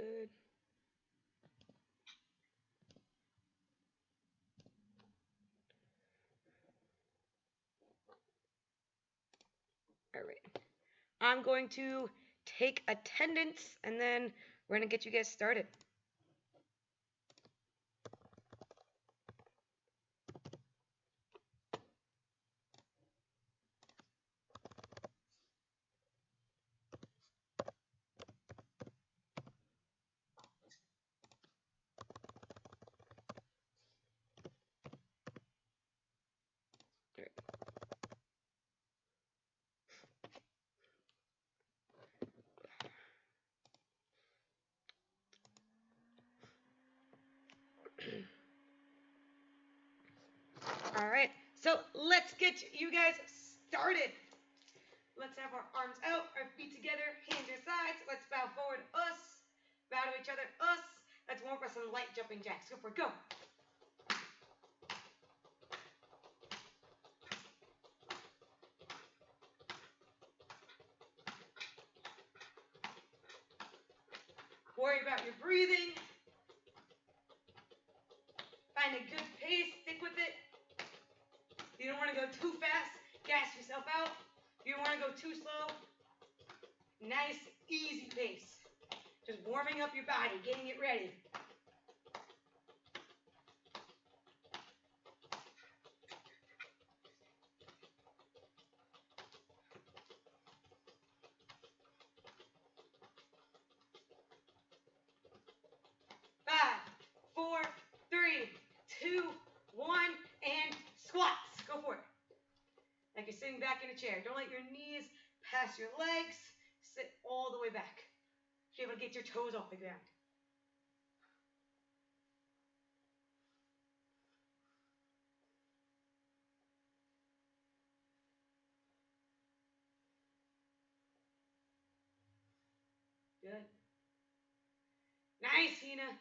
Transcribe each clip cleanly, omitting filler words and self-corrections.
good. All right. I'm going to take attendance, and then we're going to get you guys started. All right, so let's get you guys started. Let's have our arms out, our feet together, hands to your sides. Let's bow forward, us. Bow to each other, us. Let's warm up for some light jumping jacks. Go for it, go. Worry about your breathing. Find a good pace, stick with it. You don't want to go too fast, gas yourself out. You don't want to go too slow. Nice, easy pace. Just warming up your body, getting it ready. 5, 4, 3, 2, 1, and squats. Go for it. Like you're sitting back in a chair. Don't let your knees pass your legs. Sit all the way back. Be able to get your toes off the ground. Good. Nice, Hina.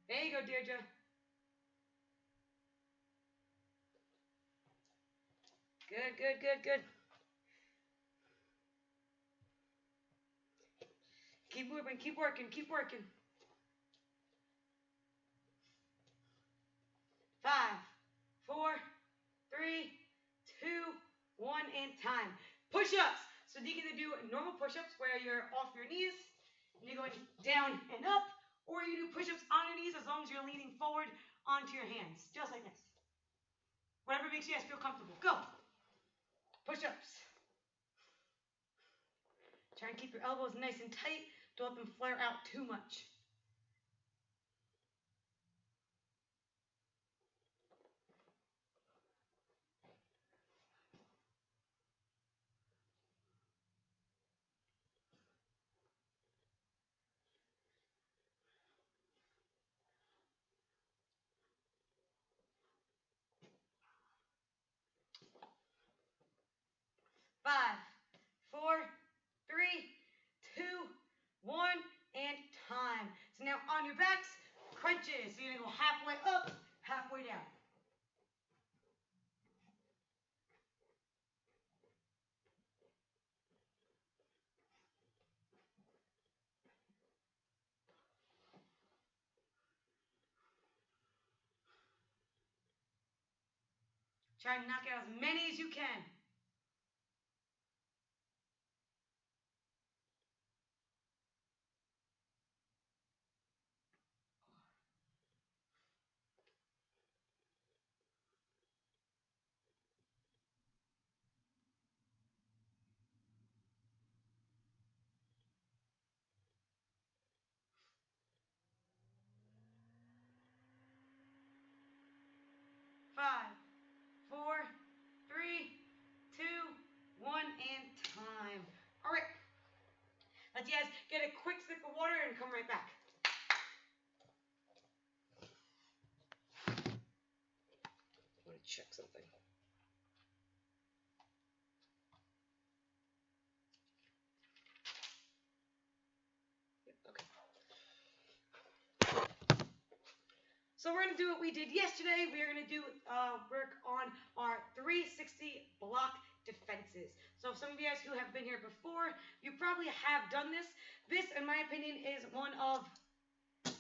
There you go, Deirdre. Good, good, good, good. Keep moving, keep working, keep working. 5, 4, 3, 2, 1, and time. Push-ups. So you can either do normal push-ups where you're off your knees, and you're going down and up, or you do push-ups on your knees as long as you're leaning forward onto your hands, just like this. Whatever makes you guys feel comfortable. Go. Push-ups. Try and keep your elbows nice and tight. Don't let them flare out too much. Five, 4, 3, 2, 1, and time. So now on your backs, crunches. So you're gonna go halfway up, halfway down. Try and knock out as many as you can. 5, 4, 3, 2, 1, and time. All right. Let's you guys get a quick sip of water and come right back. I want to check something. Okay. So we're going to do what we did yesterday. We're going to do work on our 360 block defenses. So some of you guys who have been here before, you probably have done this. This, in my opinion, is one of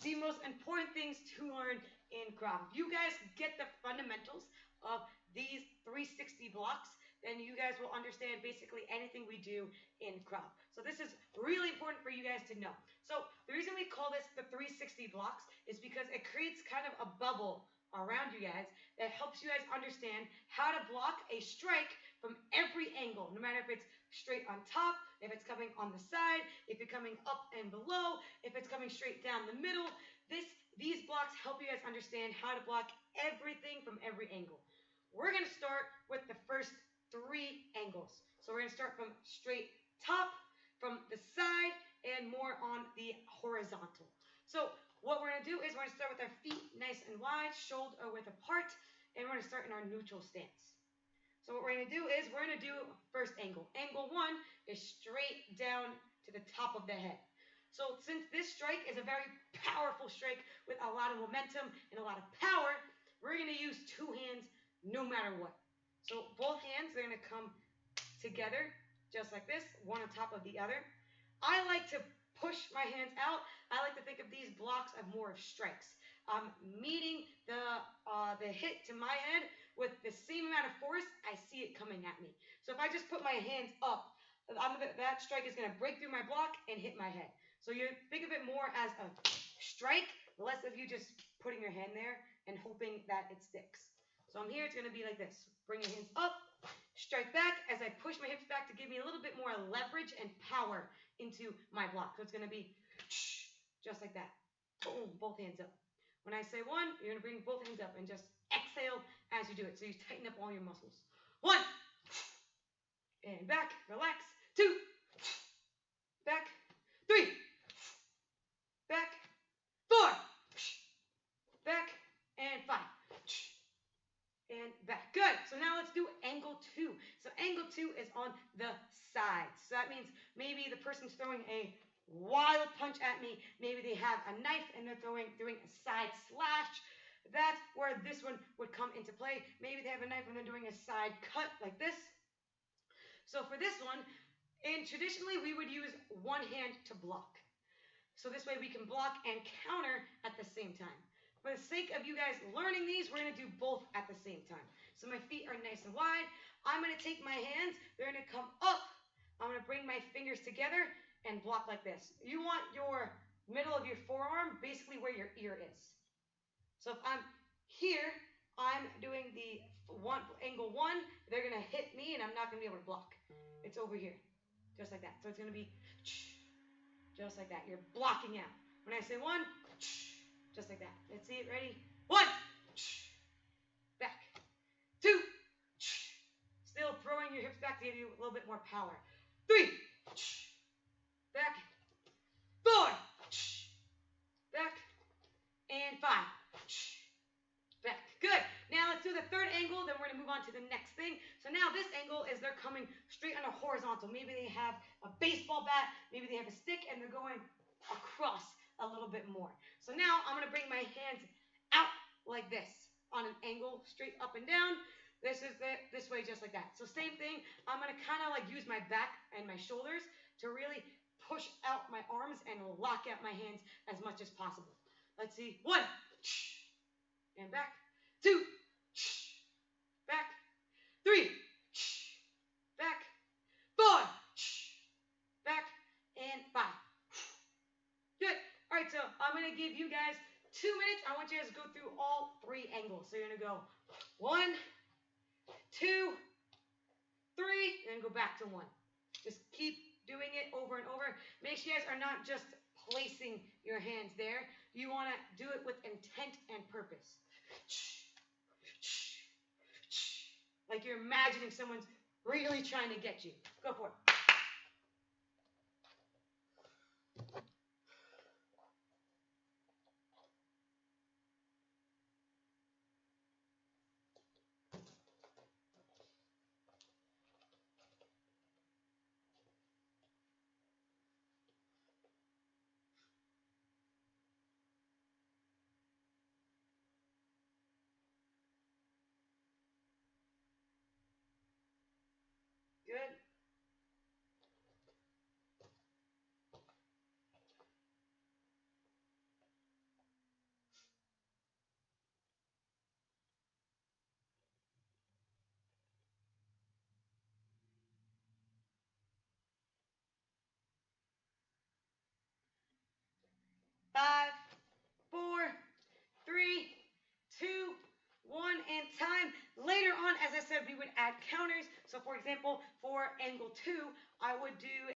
the most important things to learn in Krav. If you guys get the fundamentals of these 360 blocks, then you guys will understand basically anything we do in Krav. So this is really important for you guys to know. So the reason we call this the 360 blocks is because it creates kind of a bubble around you guys that helps you guys understand how to block a strike from every angle, no matter if it's straight on top, if it's coming on the side, if it's coming up and below, if it's coming straight down the middle. These blocks help you guys understand how to block everything from every angle. We're going to start with the first 3 angles. So we're going to start from straight top, from the side, and more on the horizontal. So what we're going to do is we're going to start with our feet nice and wide, shoulder width apart, and we're going to start in our neutral stance. So what we're going to do is we're going to do first angle. Angle 1 is straight down to the top of the head. So since this strike is a very powerful strike with a lot of momentum and a lot of power, we're going to use 2 hands no matter what. So both hands are going to come together just like this, one on top of the other. I like to push my hands out. I like to think of these blocks as more of strikes. I'm meeting the hit to my head with the same amount of force I see it coming at me. So if I just put my hands up, that strike is going to break through my block and hit my head. So you think of it more as a strike, less of you just putting your hand there and hoping that it sticks. So I'm here, it's going to be like this. Bring your hands up, strike back as I push my hips back to give me a little bit more leverage and power into my block. So it's going to be just like that. Boom, both hands up. When I say 1, you're going to bring both hands up and just exhale as you do it. So you tighten up all your muscles. 1, and back, relax. 2, back, 3, back, 4, back, and 5, and back. Good. So now let's do angle 2. So angle 2 is on the side. So that means maybe the person's throwing a wild punch at me. Maybe they have a knife and they're doing a side slash. That's where this one would come into play. Maybe they have a knife and they're doing a side cut like this. So for this one, traditionally we would use 1 hand to block. So this way we can block and counter at the same time. For the sake of you guys learning these, we're going to do both at the same time. So my feet are nice and wide. I'm going to take my hands. They're going to come up. I'm going to bring my fingers together and block like this. You want your middle of your forearm basically where your ear is. So if I'm here, I'm doing the angle 1. They're going to hit me and I'm not going to be able to block. It's over here. Just like that. So it's going to be just like that. You're blocking out. When I say 1, just like that. Let's see it. Ready? 1. Back. 2. Still throwing your hips back to give you a little bit more power. 3. Back. 4. Back. And 5. Back. Good. Now let's do the third angle. Then we're going to move on to the next thing. So now this angle is they're coming straight on a horizontal. Maybe they have a baseball bat. Maybe they have a stick and they're going across a little bit more. So now I'm going to bring my hands out like this on an angle straight up and down. This way just like that. So same thing. I'm going to kind of like use my back and my shoulders to really push out my arms and lock out my hands as much as possible. Let's see. 1. And back. 2. Back. 3. Back. 4. Back. And 5. Good. All right, so I'm going to give you guys 2 minutes. I want you guys to go through all 3 angles. So you're going to go 1, 2, 3, and then go back to 1. Just keep doing it over and over. Make sure you guys are not just placing your hands there. You want to do it with intent and purpose. Like you're imagining someone's really trying to get you. Go for it. add counters. So for example, for angle 2, I would do